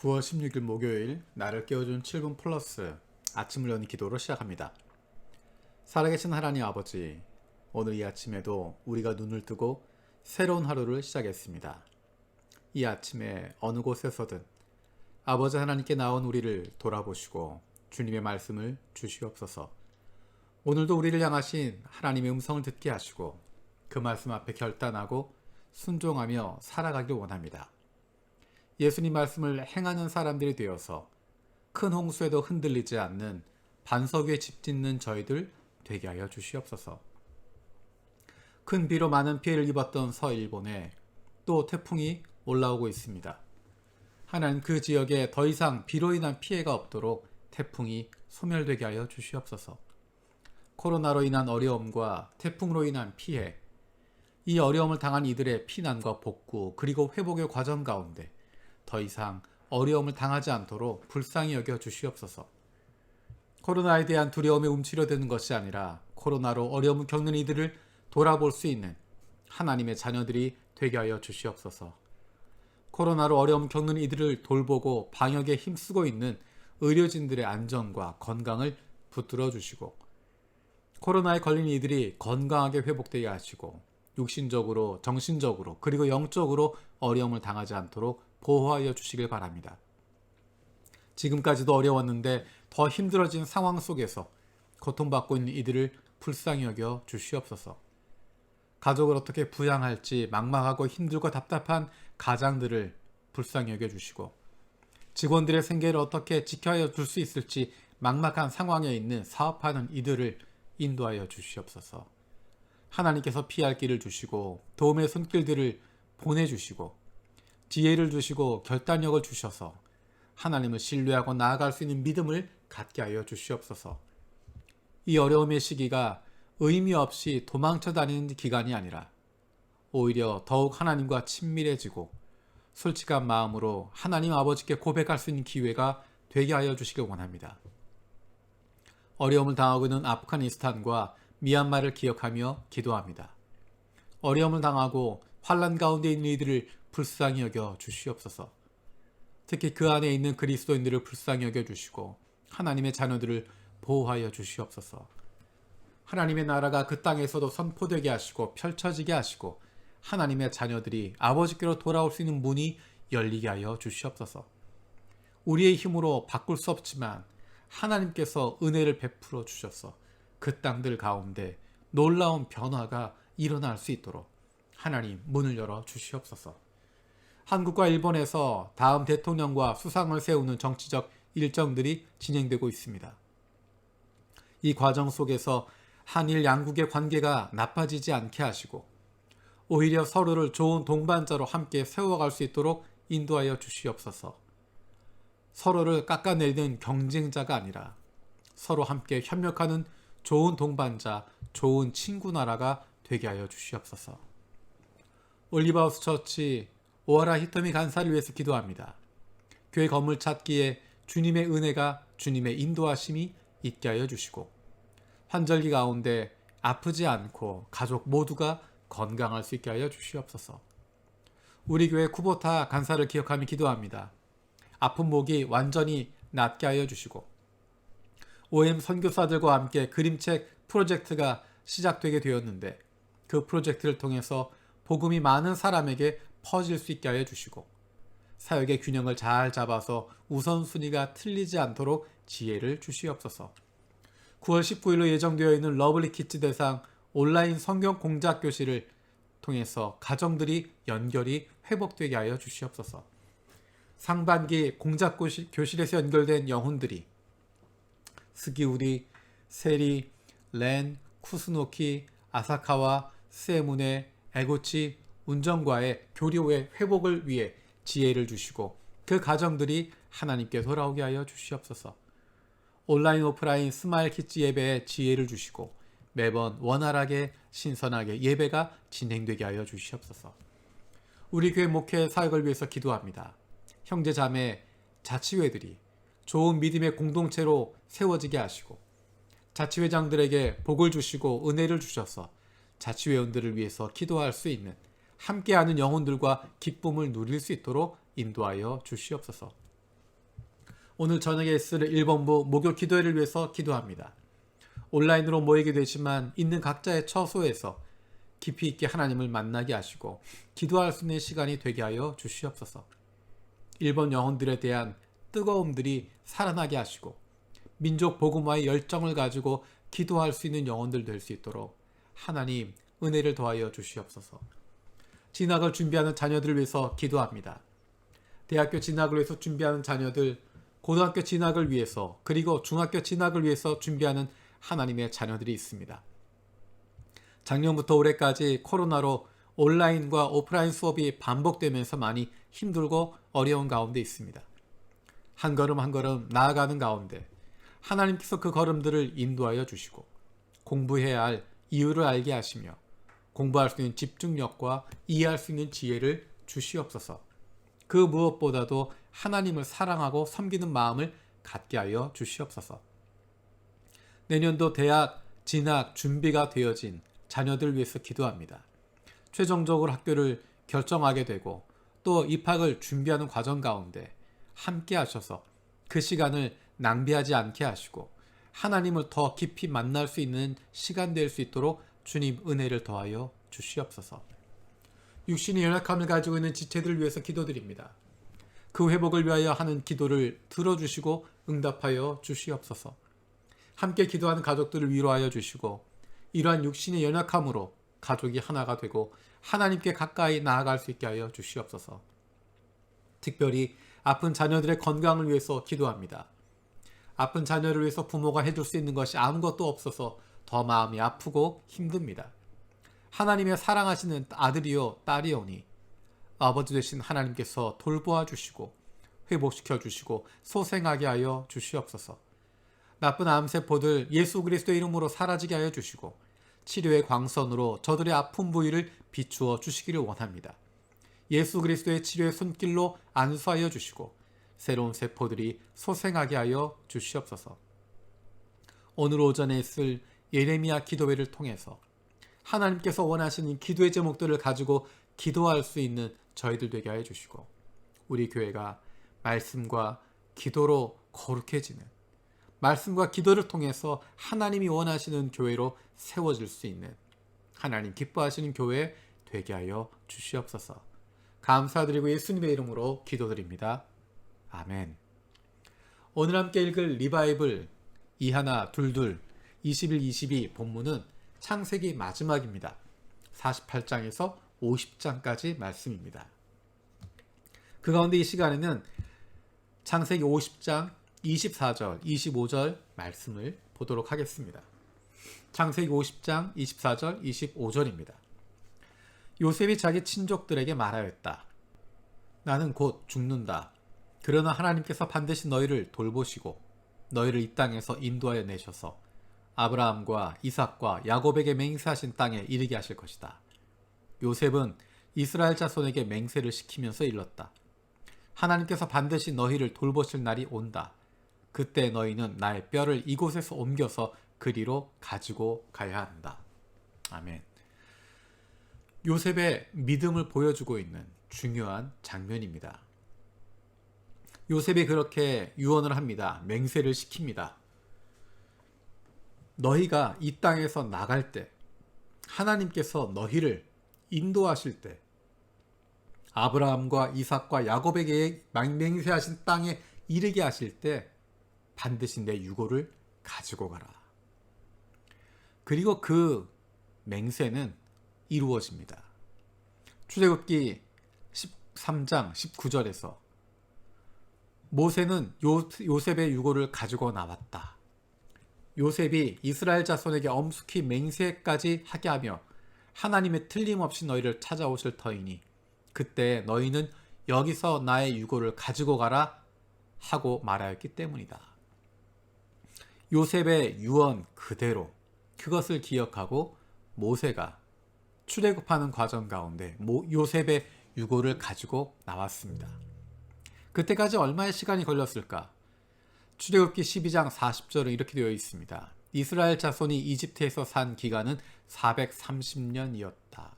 9월 16일 목요일 나를 깨워준 7분 플러스 아침을 여는 기도로 시작합니다. 살아계신 하나님 아버지, 오늘 이 아침에도 우리가 눈을 뜨고 새로운 하루를 시작했습니다. 이 아침에 어느 곳에서든 아버지 하나님께 나온 우리를 돌아보시고 주님의 말씀을 주시옵소서. 오늘도 우리를 향하신 하나님의 음성을 듣게 하시고 그 말씀 앞에 결단하고 순종하며 살아가길 원합니다. 예수님 말씀을 행하는 사람들이 되어서 큰 홍수에도 흔들리지 않는 반석 위에 집 짓는 저희들 되게 하여 주시옵소서. 큰 비로 많은 피해를 입었던 서일본에 또 태풍이 올라오고 있습니다. 하나님, 그 지역에 더 이상 비로 인한 피해가 없도록 태풍이 소멸되게 하여 주시옵소서. 코로나로 인한 어려움과 태풍으로 인한 피해, 이 어려움을 당한 이들의 피난과 복구 그리고 회복의 과정 가운데 더 이상 어려움을 당하지 않도록 불쌍히 여겨 주시옵소서. 코로나에 대한 두려움에 움츠려드는 것이 아니라 코로나로 어려움을 겪는 이들을 돌아볼 수 있는 하나님의 자녀들이 되게 하여 주시옵소서. 코로나로 어려움을 겪는 이들을 돌보고 방역에 힘쓰고 있는 의료진들의 안전과 건강을 붙들어 주시고, 코로나에 걸린 이들이 건강하게 회복되게 하시고 육신적으로, 정신적으로 그리고 영적으로 어려움을 당하지 않도록 보호하여 주시길 바랍니다. 지금까지도 어려웠는데 더 힘들어진 상황 속에서 고통받고 있는 이들을 불쌍히 여겨 주시옵소서. 가족을 어떻게 부양할지 막막하고 힘들고 답답한 가장들을 불쌍히 여겨 주시고, 직원들의 생계를 어떻게 지켜야 줄 수 있을지 막막한 상황에 있는 사업하는 이들을 인도하여 주시옵소서. 하나님께서 피할 길을 주시고 도움의 손길들을 보내주시고 지혜를 주시고 결단력을 주셔서 하나님을 신뢰하고 나아갈 수 있는 믿음을 갖게 하여 주시옵소서. 이 어려움의 시기가 의미 없이 도망쳐 다니는 기간이 아니라 오히려 더욱 하나님과 친밀해지고 솔직한 마음으로 하나님 아버지께 고백할 수 있는 기회가 되게 하여 주시길 원합니다. 어려움을 당하고 있는 아프가니스탄과 미얀마를 기억하며 기도합니다. 어려움을 당하고 환난 가운데 있는 이들을 불쌍히 여겨 주시옵소서. 특히 그 안에 있는 그리스도인들을 불쌍히 여겨 주시고 하나님의 자녀들을 보호하여 주시옵소서. 하나님의 나라가 그 땅에서도 선포되게 하시고 펼쳐지게 하시고 하나님의 자녀들이 아버지께로 돌아올 수 있는 문이 열리게 하여 주시옵소서. 우리의 힘으로 바꿀 수 없지만 하나님께서 은혜를 베풀어 주셔서 그 땅들 가운데 놀라운 변화가 일어날 수 있도록 하나님 문을 열어 주시옵소서. 한국과 일본에서 다음 대통령과 수상을 세우는 정치적 일정들이 진행되고 있습니다. 이 과정 속에서 한일 양국의 관계가 나빠지지 않게 하시고 오히려 서로를 좋은 동반자로 함께 세워갈 수 있도록 인도하여 주시옵소서. 서로를 깎아내리는 경쟁자가 아니라 서로 함께 협력하는 좋은 동반자, 좋은 친구 나라가 되게 하여 주시옵소서. 올리브하우스 처치 오하라 히토미 간사를 위해서 기도합니다. 교회 건물 찾기에 주님의 은혜가, 주님의 인도하심이 있게 하여 주시고 환절기 가운데 아프지 않고 가족 모두가 건강할 수 있게 하여 주시옵소서. 우리 교회 쿠보타 간사를 기억하며 기도합니다. 아픈 목이 완전히 낫게 하여 주시고 OM 선교사들과 함께 그림책 프로젝트가 시작되게 되었는데 그 프로젝트를 통해서 복음이 많은 사람에게 퍼질 수 있게 하여 주시고 사역의 균형을 잘 잡아서 우선순위가 틀리지 않도록 지혜를 주시옵소서. 9월 19일로 예정되어 있는 러블리 키즈 대상 온라인 성경 공작 교실을 통해서 가정들이 연결이 회복되게 하여 주시옵소서. 상반기 공작 교실에서 연결된 영혼들이 스기우리, 세리, 렌, 쿠스노키, 아사카와 스에문의 에고치 운전과의 교류의 회복을 위해 지혜를 주시고 그 가정들이 하나님께 돌아오게 하여 주시옵소서. 온라인 오프라인 스마일 키즈 예배에 지혜를 주시고 매번 원활하게 신선하게 예배가 진행되게 하여 주시옵소서. 우리 교회 목회 사역을 위해서 기도합니다. 형제 자매 자치회들이 좋은 믿음의 공동체로 세워지게 하시고 자치회장들에게 복을 주시고 은혜를 주셔서 자치회원들을 위해서 기도할 수 있는 함께하는 영혼들과 기쁨을 누릴 수 있도록 인도하여 주시옵소서. 오늘 저녁에 있을 1번부 목요 기도회를 위해서 기도합니다. 온라인으로 모이게 되지만 있는 각자의 처소에서 깊이 있게 하나님을 만나게 하시고 기도할 수 있는 시간이 되게 하여 주시옵소서. 일본 영혼들에 대한 뜨거움들이 살아나게 하시고 민족 복음화의 열정을 가지고 기도할 수 있는 영혼들 될 수 있도록 하나님 은혜를 더하여 주시옵소서. 진학을 준비하는 자녀들을 위해서 기도합니다. 대학교 진학을 위해서 준비하는 자녀들, 고등학교 진학을 위해서, 그리고 중학교 진학을 위해서 준비하는 하나님의 자녀들이 있습니다. 작년부터 올해까지 코로나로 온라인과 오프라인 수업이 반복되면서 많이 힘들고 어려운 가운데 있습니다. 한 걸음 한 걸음 나아가는 가운데 하나님께서 그 걸음들을 인도하여 주시고 공부해야 할 이유를 알게 하시며 공부할 수 있는 집중력과 이해할 수 있는 지혜를 주시옵소서. 그 무엇보다도 하나님을 사랑하고 섬기는 마음을 갖게 하여 주시옵소서. 내년도 대학 진학 준비가 되어진 자녀들 위해서 기도합니다. 최종적으로 학교를 결정하게 되고 또 입학을 준비하는 과정 가운데 함께 하셔서 그 시간을 낭비하지 않게 하시고 하나님을 더 깊이 만날 수 있는 시간 될 수 있도록 주님 은혜를 더하여 주시옵소서. 육신의 연약함을 가지고 있는 지체들을 위해서 기도드립니다. 그 회복을 위하여 하는 기도를 들어주시고 응답하여 주시옵소서. 함께 기도하는 가족들을 위로하여 주시고 이러한 육신의 연약함으로 가족이 하나가 되고 하나님께 가까이 나아갈 수 있게 하여 주시옵소서. 특별히 아픈 자녀들의 건강을 위해서 기도합니다. 아픈 자녀를 위해서 부모가 해줄 수 있는 것이 아무것도 없어서 더 마음이 아프고 힘듭니다. 하나님의 사랑하시는 아들이요 딸이오니 아버지 되신 하나님께서 돌보아 주시고 회복시켜 주시고 소생하게 하여 주시옵소서. 나쁜 암세포들 예수 그리스도의 이름으로 사라지게 하여 주시고 치료의 광선으로 저들의 아픈 부위를 비추어 주시기를 원합니다. 예수 그리스도의 치료의 손길로 안수하여 주시고 새로운 세포들이 소생하게 하여 주시옵소서. 오늘 오전에 있을 예레미야 기도회를 통해서 하나님께서 원하시는 기도의 제목들을 가지고 기도할 수 있는 저희들 되게 하여 주시고 우리 교회가 말씀과 기도로 거룩해지는 말씀과 기도를 통해서 하나님이 원하시는 교회로 세워질 수 있는 하나님 기뻐하시는 교회 되게 하여 주시옵소서. 감사드리고 예수님의 이름으로 기도드립니다. 아멘. 오늘 함께 읽을 리바이블 2122 21-22 본문은 창세기 마지막입니다. 48장에서 50장까지 말씀입니다. 그 가운데 이 시간에는 창세기 50장 24절, 25절 말씀을 보도록 하겠습니다. 창세기 50장 24절, 25절입니다. 요셉이 자기 친족들에게 말하였다. 나는 곧 죽는다. 그러나 하나님께서 반드시 너희를 돌보시고 너희를 이 땅에서 인도하여 내셔서 아브라함과 이삭과 야곱에게 맹세하신 땅에 이르게 하실 것이다. 요셉은 이스라엘 자손에게 맹세를 시키면서 일렀다. 하나님께서 반드시 너희를 돌보실 날이 온다. 그때 너희는 나의 뼈를 이곳에서 옮겨서 그리로 가지고 가야 한다. 아멘. 요셉의 믿음을 보여주고 있는 중요한 장면입니다. 요셉이 그렇게 유언을 합니다. 맹세를 시킵니다. 너희가 이 땅에서 나갈 때 하나님께서 너희를 인도하실 때 아브라함과 이삭과 야곱에게 맹세하신 땅에 이르게 하실 때 반드시 내 유고를 가지고 가라. 그리고 그 맹세는 이루어집니다. 출애굽기 13장 19절에서 모세는 요셉의 유고를 가지고 나왔다. 요셉이 이스라엘 자손에게 엄숙히 맹세까지 하게 하며 하나님의 틀림없이 너희를 찾아오실 터이니 그때 너희는 여기서 나의 유고를 가지고 가라 하고 말하였기 때문이다. 요셉의 유언 그대로 그것을 기억하고 모세가 출애굽하는 과정 가운데 요셉의 유고를 가지고 나왔습니다. 그때까지 얼마의 시간이 걸렸을까? 출애굽기 12장 40절은 이렇게 되어 있습니다. 이스라엘 자손이 이집트에서 산 기간은 430년이었다.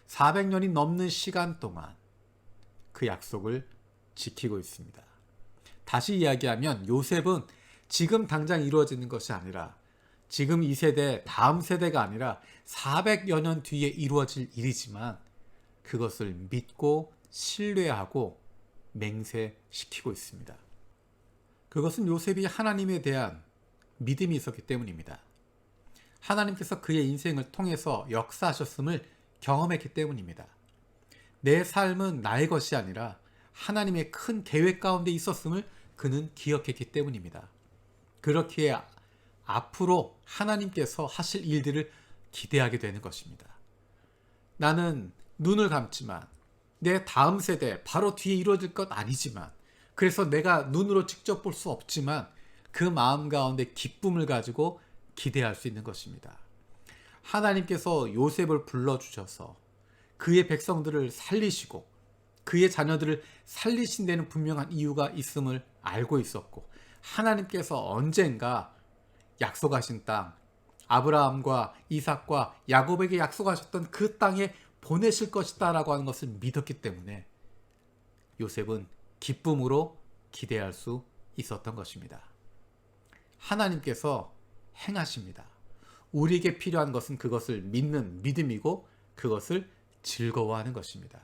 400년이 넘는 시간 동안 그 약속을 지키고 있습니다. 다시 이야기하면 요셉은 지금 당장 이루어지는 것이 아니라 지금 이 세대, 다음 세대가 아니라 400여 년 뒤에 이루어질 일이지만 그것을 믿고 신뢰하고 맹세시키고 있습니다. 그것은 요셉이 하나님에 대한 믿음이 있었기 때문입니다. 하나님께서 그의 인생을 통해서 역사하셨음을 경험했기 때문입니다. 내 삶은 나의 것이 아니라 하나님의 큰 계획 가운데 있었음을 그는 기억했기 때문입니다. 그렇기에 앞으로 하나님께서 하실 일들을 기대하게 되는 것입니다. 나는 눈을 감지만 내 다음 세대 바로 뒤에 이루어질 것 아니지만, 그래서 내가 눈으로 직접 볼 수 없지만 그 마음 가운데 기쁨을 가지고 기대할 수 있는 것입니다. 하나님께서 요셉을 불러주셔서 그의 백성들을 살리시고 그의 자녀들을 살리신 데는 분명한 이유가 있음을 알고 있었고, 하나님께서 언젠가 약속하신 땅, 아브라함과 이삭과 야곱에게 약속하셨던 그 땅에 보내실 것이다 라고 하는 것을 믿었기 때문에 요셉은 기쁨으로 기대할 수 있었던 것입니다. 하나님께서 행하십니다. 우리에게 필요한 것은 그것을 믿는 믿음이고 그것을 즐거워하는 것입니다.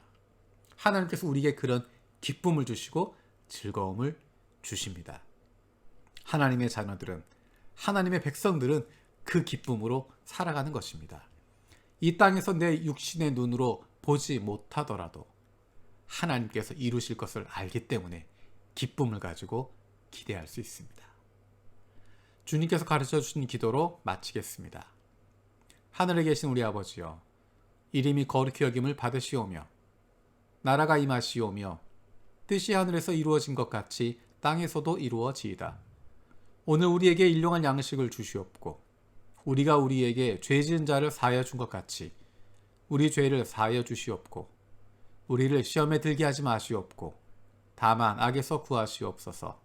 하나님께서 우리에게 그런 기쁨을 주시고 즐거움을 주십니다. 하나님의 자녀들은, 하나님의 백성들은 그 기쁨으로 살아가는 것입니다. 이 땅에서 내 육신의 눈으로 보지 못하더라도 하나님께서 이루실 것을 알기 때문에 기쁨을 가지고 기대할 수 있습니다. 주님께서 가르쳐 주신 기도로 마치겠습니다. 하늘에 계신 우리 아버지여, 이름이 거룩히 여김을 받으시오며 나라가 임하시오며 뜻이 하늘에서 이루어진 것 같이 땅에서도 이루어지이다. 오늘 우리에게 일용할 양식을 주시옵고 우리가 우리에게 죄 지은 자를 사하여 준 것 같이 우리 죄를 사하여 주시옵고 우리를 시험에 들게 하지 마시옵고 다만 악에서 구하시옵소서.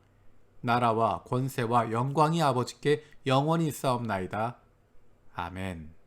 나라와 권세와 영광이 아버지께 영원히 있사옵나이다. 아멘.